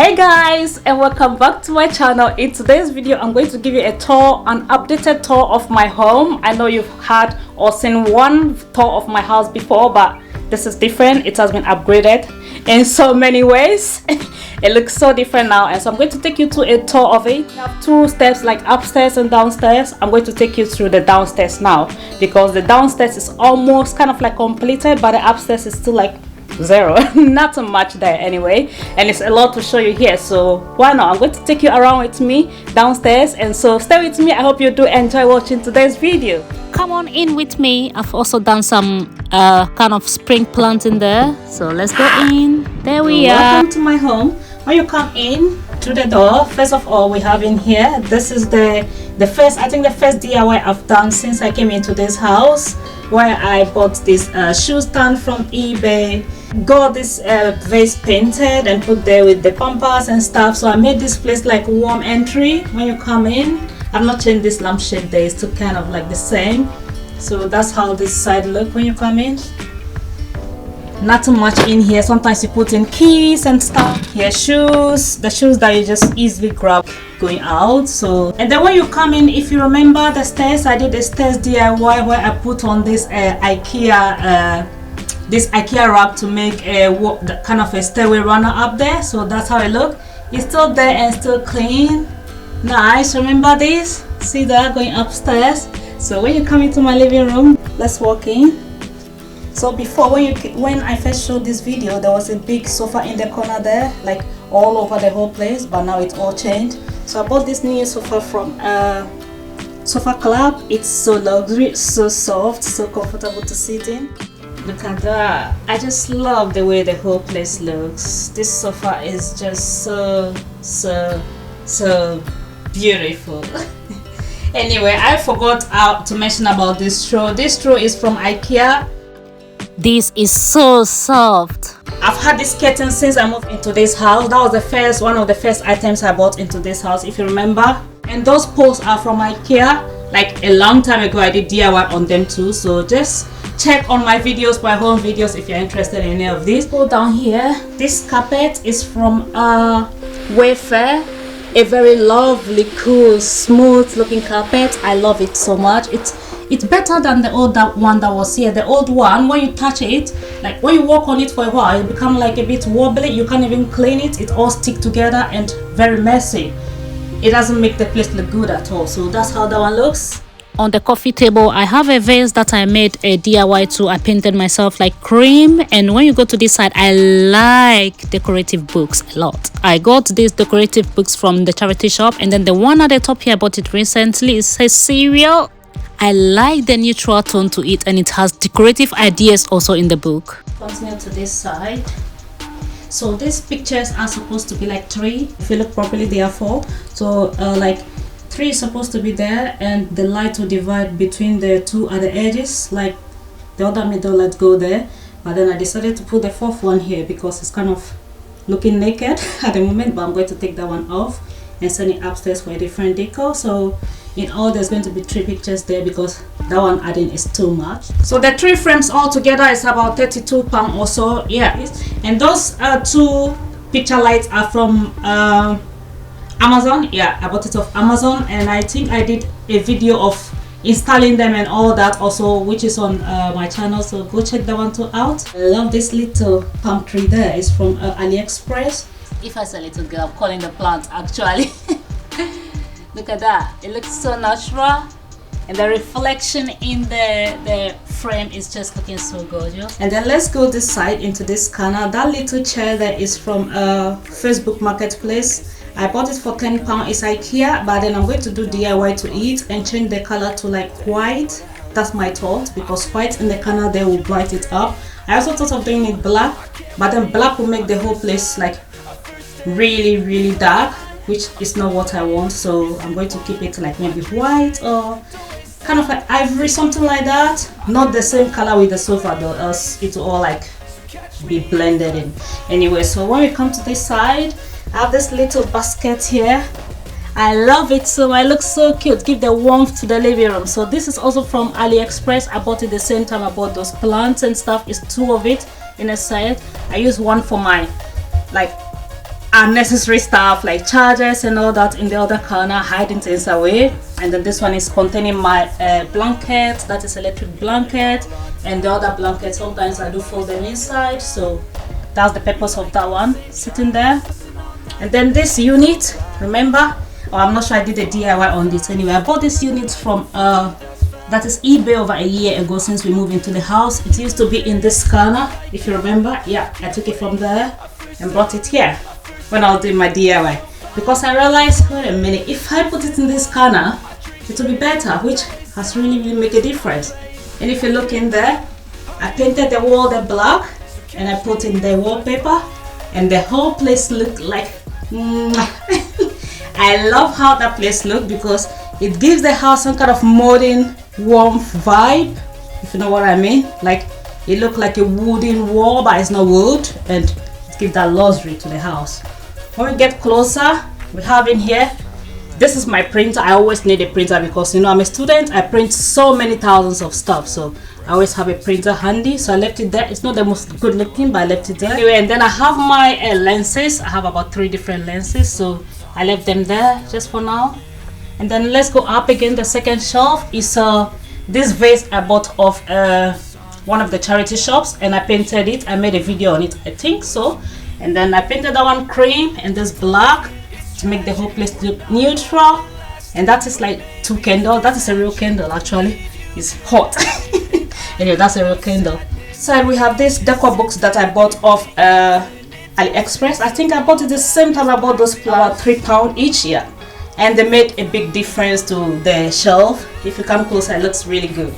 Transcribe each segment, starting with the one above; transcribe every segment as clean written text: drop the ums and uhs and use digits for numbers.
Hey guys, and welcome back to my channel. In today's video I'm going to give you a tour, an updated tour of my home. I know you've had or seen one tour of my house before, but this is different. It has been upgraded in so many ways. It looks so different now, and so I'm going to take you to a tour of it. We have two steps, like upstairs and downstairs. I'm going to take you through the downstairs now because the downstairs is almost kind of like completed, but the upstairs is still like zero. Not so much there anyway, and it's a lot to show you here, so why not? I'm going to take you around with me downstairs, and so stay with me. I hope you do enjoy watching today's video. Come on in with me. I've also done some kind of spring plant in there, so let's go in. There we are. Welcome to my home. When you come in through the door, first of all, we have in here, this is the first, I think the first DIY I've done since I came into this house, where I bought this shoe stand from eBay, got this vase painted and put there with the pampers and stuff. So I made this place like warm entry when you come in. I've not changed this lampshade there, it's still kind of like the same. So that's how this side look when you come in. Not too much in here. Sometimes you put in keys and stuff. Here, shoes, the shoes that you just easily grab going out. So, and then when you come in, if you remember the stairs, I did the stairs DIY where I put on this IKEA rack to make a kind of a stairway runner up there. So that's how it look. It's still there and still clean, nice. Remember this? See that going upstairs? So when you come into my living room, let's walk in. So before, when I first showed this video, there was a big sofa in the corner there, like all over the whole place, but now it's all changed. So I bought this new sofa from Sofa Club. It's so luxury, so soft, so comfortable to sit in. Look at that. I just love the way the whole place looks. This sofa is just so beautiful. Anyway, I forgot to mention about this straw. This straw is from IKEA. This is so soft. I've had this curtain since I moved into this house. That was one of the first items I bought into this house, if you remember. And those posts are from IKEA. Like a long time ago, I did DIY on them too. So just check on my videos, my home videos, if you're interested in any of these. Go down here. This carpet is from Wayfair. A very lovely, cool, smooth looking carpet. I love it so much. It's better than the old one that was here. The old one, when you touch it, like when you walk on it for a while, it becomes like a bit wobbly. You can't even clean it. It all stick together and very messy. It doesn't make the place look good at all. So that's how that one looks. On the coffee table, I have a vase that I made a DIY to. I painted myself like cream. And when you go to this side, I like decorative books a lot. I got these decorative books from the charity shop. And then the one at the top here, I bought it recently. It says cereal. I like the neutral tone to it, and it has decorative ideas also in the book. Continue to this side. So these pictures are supposed to be like 3. If you look properly, they are 4. So like 3 is supposed to be there, and the light will divide between the 2 at the edges, like the other middle light go there. But then I decided to put the 4th one here because it's kind of looking naked at the moment, but I'm going to take that one off and send it upstairs for a different decor. So in all, there's going to be 3 pictures there because that one adding is too much. So the 3 frames all together is about £32 or so. Yeah, and those 2 picture lights are from Amazon. Yeah, I bought it off Amazon, and I think I did a video of installing them and all that also, which is on my channel, so go check that one too out. I love this little palm tree there. It's from AliExpress. If I say little girl, I'm calling the plant actually. Look at that, it looks so natural, and the reflection in the frame is just looking so gorgeous. And then let's go this side into this corner. That little chair there is from Facebook Marketplace. I bought it for £10. It's IKEA, but then I'm going to do DIY to it and change the color to like white. That's my thought, because white in the corner there will brighten it up. I also thought of doing it black, but then black will make the whole place like really dark, which is not what I want. So I'm going to keep it like maybe white or kind of like ivory, something like that. Not the same color with the sofa though, else it will all like be blended in. Anyway, so when we come to this side, I have this little basket here. I love it so much. It looks so cute. Give the warmth to the living room. So this is also from AliExpress. I bought it the same time I bought those plants and stuff. It's 2 of it in a set. I use one for my like unnecessary stuff like chargers and all that in the other corner, hiding things away. And then this one is containing my blanket, that is electric blanket, and the other blanket sometimes I do fold them inside, so that's the purpose of that one sitting there. And then this unit, remember, I'm not sure I did a DIY on this. Anyway, I bought this unit from that is eBay over a year ago since we moved into the house. It used to be in this corner, if you remember. Yeah, I took it from there and brought it here when I was doing my DIY, because I realized, wait a minute, if I put it in this corner, it will be better, which has really make a difference. And if you look in there, I painted the wall the black and I put in the wallpaper, and the whole place looked like I love how that place looked, because it gives the house some kind of modern warm vibe, if you know what I mean. Like it looked like a wooden wall, but it's not wood, and it gives that luxury to the house. When we get closer, we have in here, this is my printer. I always need a printer because, you know, I'm a student. I print so many thousands of stuff, so I always have a printer handy, so I left it there. It's not the most good looking, but I left it there anyway. And then I have my lenses. I have about 3 different lenses, so I left them there just for now. And then let's go up again. The second shelf is this vase I bought off one of the charity shops, and I painted it. I made a video on it, I think so. And then I painted that one cream and this black to make the whole place look neutral. And that is like 2 candles. That is a real candle, actually. It's hot. Anyway, that's a real candle. So we have these decor books that I bought off AliExpress. I think I bought it the same time I bought those flowers, £3 each. Yeah, and they made a big difference to the shelf. If you come closer, it looks really good.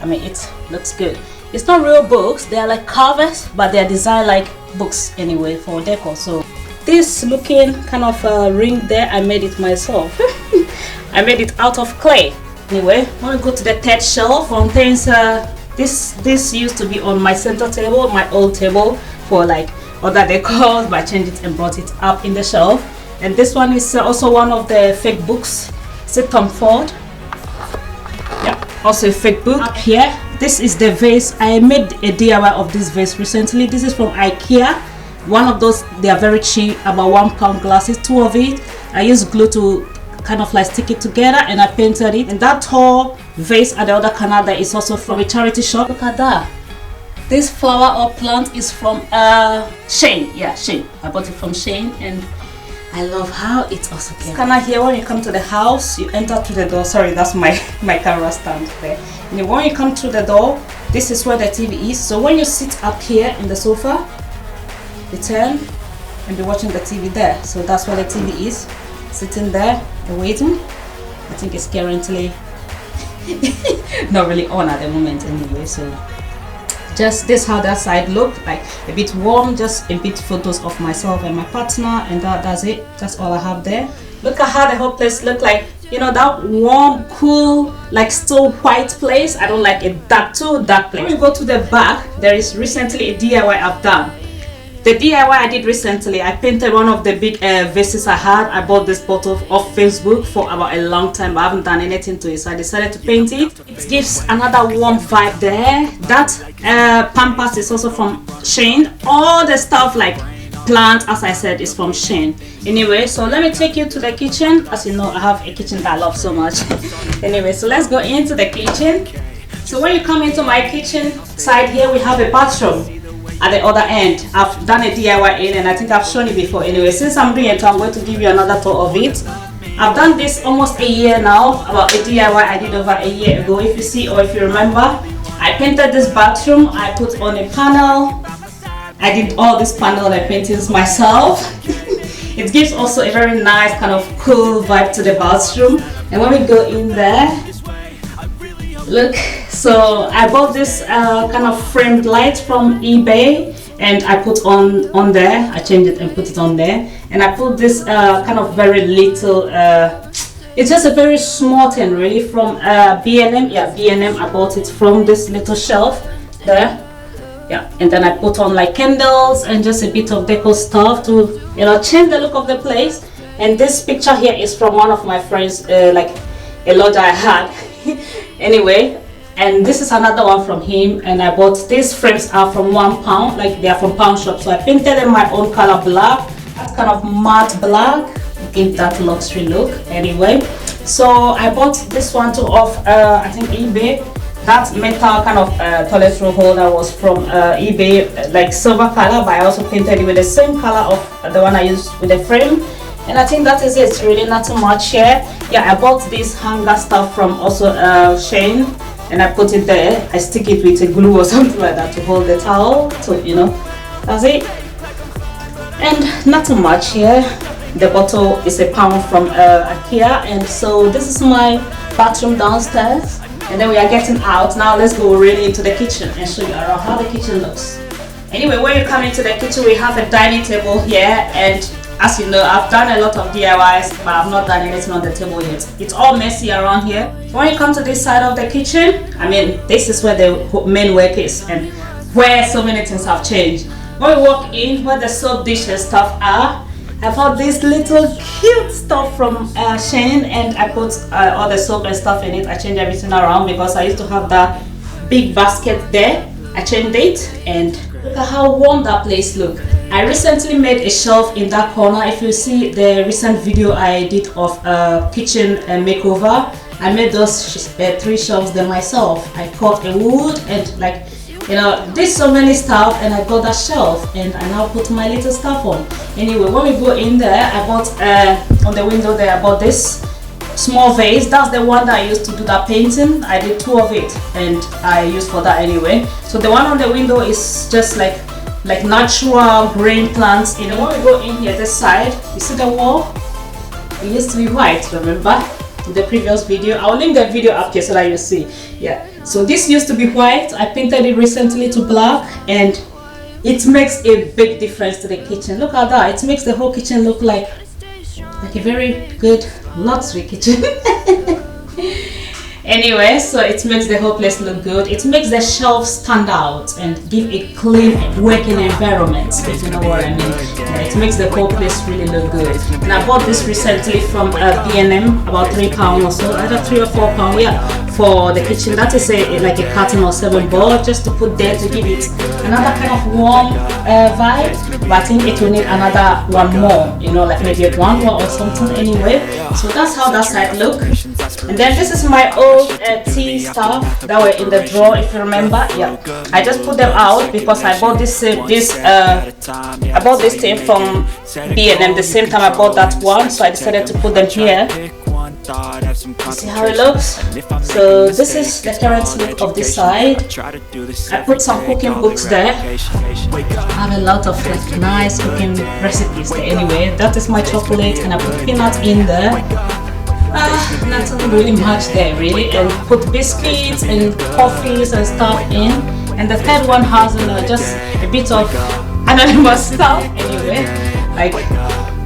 I mean, it looks good. It's not real books, they are like covers, but they are designed like books anyway for decor. So this looking kind of ring there, I made it myself. I made it out of clay. Anyway, when we go to the third shelf, contains this used to be on my center table, my old table for like other decors, but I changed it and brought it up in the shelf. And this one is also one of the fake books. It's a Tom Ford. Yeah, also a fake book. Up here, this is the vase. I made a DIY of this vase recently. This is from IKEA. One of those, they are very cheap, about £1 glasses, 2 of it. I used glue to kind of like stick it together, and I painted it. And that tall vase at the other corner there is also from a charity shop. Look at that. This flower or plant is from Shane. Yeah, Shane. I bought it from Shane, and I love how it's also came. Corner here, when you come to the house, you enter through the door. Sorry, that's my camera stand there. And when you come through the door, this is where the TV is. So when you sit up here in the sofa, you turn and be watching the TV there. So that's where the TV is, sitting there and waiting. I think it's currently not really on at the moment anyway. So just this how that side looked like, a bit warm, just a bit photos of myself and my partner, and that's it. That's all I have there. Look at how the whole place looked like, you know, that warm, cool, like still white place. I don't like a too dark place. When you go to the back, there is recently a DIY I've done. The DIY I did recently, I painted one of the big vases I had. I bought this bottle off Facebook for about a long time, but I haven't done anything to it, so I decided to paint it. It gives another warm vibe there. That pampas is also from Shane. All the stuff like plant, as I said, is from Shane. Anyway, so let me take you to the kitchen. As you know, I have a kitchen that I love so much. Anyway, so let's go into the kitchen. So when you come into my kitchen side here, we have a bathroom. At the other end, I've done a DIY in, and I think I've shown it before. Anyway, since I'm doing it, I'm going to give you another tour of it. I've done this almost a year now, about a DIY I did over a year ago. If you see or if you remember, I painted this bathroom. I put on a panel. I did all these panel and paintings myself. It gives also a very nice kind of cool vibe to the bathroom. And when we go in there, look, so I bought this kind of framed light from eBay, and I put on there. I changed it and put it on there, and I put this kind of very little it's just a very small thing really from B&M. Yeah, B&M. I bought it from this little shelf there. Yeah, and then I put on like candles and just a bit of deco stuff to, you know, change the look of the place. And this picture here is from one of my friends, like a lodge I had. Anyway, and this is another one from him, and I bought these frames are from £1, like they are from pound shop. So I painted them my own color black, that kind of matte black, give that luxury look. Anyway, so I bought this one too off I think eBay. That metal kind of toilet roll holder was from eBay, like silver color, but I also painted it with the same color of the one I used with the frame. And I think that is it. It's really not too much here. Yeah, I bought this hanger stuff from also Shein, and I put it there. I stick it with a glue or something like that to hold the towel. So you know, that's it. And not too much here. The bottle is £1 from IKEA, and so this is my bathroom downstairs. And then we are getting out. Now let's go really into the kitchen and show you around how the kitchen looks. Anyway, when you come into the kitchen, we have a dining table here, and as you know, I've done a lot of DIYs, but I've not done anything on the table yet. It's all messy around here. When you come to this side of the kitchen, I mean, this is where the main work is and where so many things have changed. When we walk in, where the soap dish and stuff are, I bought this little cute stuff from Shein, and I put all the soap and stuff in it. I changed everything around because I used to have that big basket there. I changed it, and look at how warm that place look. I recently made a shelf in that corner. If you see the recent video I did of kitchen makeover, I made those 3 shelves there myself. I cut a wood and, like, you know, did so many stuff, and I got that shelf, and I now put my little stuff on. Anyway, when we go in there, I bought on the window there, I bought this small vase. That's the one that I used to do that painting. I did 2 of it, and I used for that anyway. So the one on the window is just like natural green plants. You know, when we go in here, this side, you see the wall? It used to be white, remember? In the previous video, I'll link the video up here so that you see. Yeah, so this used to be white. I painted it recently to black, and it makes a big difference to the kitchen. Look at that. It makes the whole kitchen look like a very good luxury kitchen. Anyway, so it makes the whole place look good. It makes the shelves stand out and give a clean working environment, if you know what I mean. It makes the whole place really look good. And I bought this recently from B&M, about £3 or so, either £3 or £4, yeah, for the kitchen. That is like a carton or 7 board, just to put there to give it another kind of warm vibe. But I think it will need another one more, you know, like maybe one more or something. Anyway, so that's how that side look. And then this is my old tea stuff that were in the drawer, if you remember. Yeah, I just put them out because I bought this I bought this thing from B&M the same time I bought that one, so I decided to put them here. See how it looks? So this is the current look of this side. I put some cooking books there. I have a lot of like nice cooking recipes there. Anyway, that is my chocolate, and I put peanut in there. Nothing really much there really, and put biscuits and coffees and stuff in. And the third one has just a bit of anonymous stuff. Anyway, like,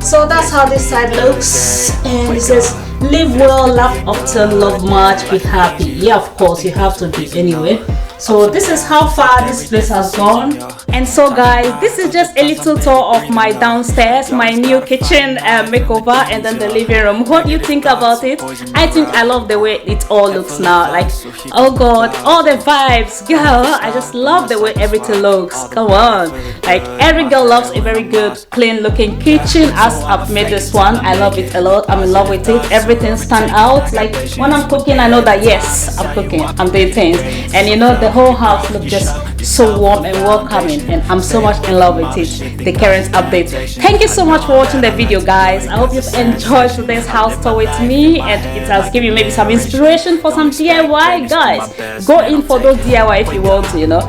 so that's how this side looks. And it says, live well, laugh often, love much, be happy. Yeah, of course, you have to be anyway. So this is how far this place has gone. And so guys, this is just a little tour of my downstairs, my new kitchen makeover, and then the living room. What do you think about it? I think I love the way it all looks now. Like, oh god, all the vibes, girl. I just love the way everything looks. Come on, like every girl loves a very good clean looking kitchen. As I've made this one, I love it a lot. I'm in love with it. Everything stand out. Like when I'm cooking, I know that yes, I'm cooking, I'm doing things, and you know, the whole house looks just so warm and welcoming, and I'm so much in love with it. The current update. Thank you so much for watching the video, guys. I hope you've enjoyed today's house tour with me, and it has given you maybe some inspiration for some DIY. Guys, go in for those DIY if you want to, you know.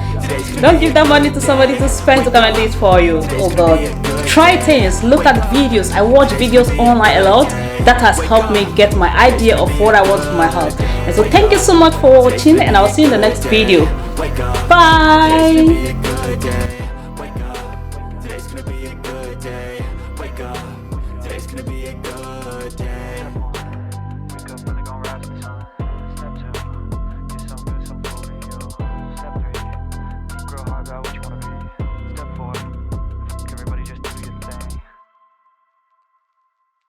Don't give that money to somebody to spend to come and do it for you. Oh god, try things, look at videos. I watch videos online a lot. That has helped me get my idea of what I want for my house. And so thank you so much for watching, and I'll see you in the next video. Bye.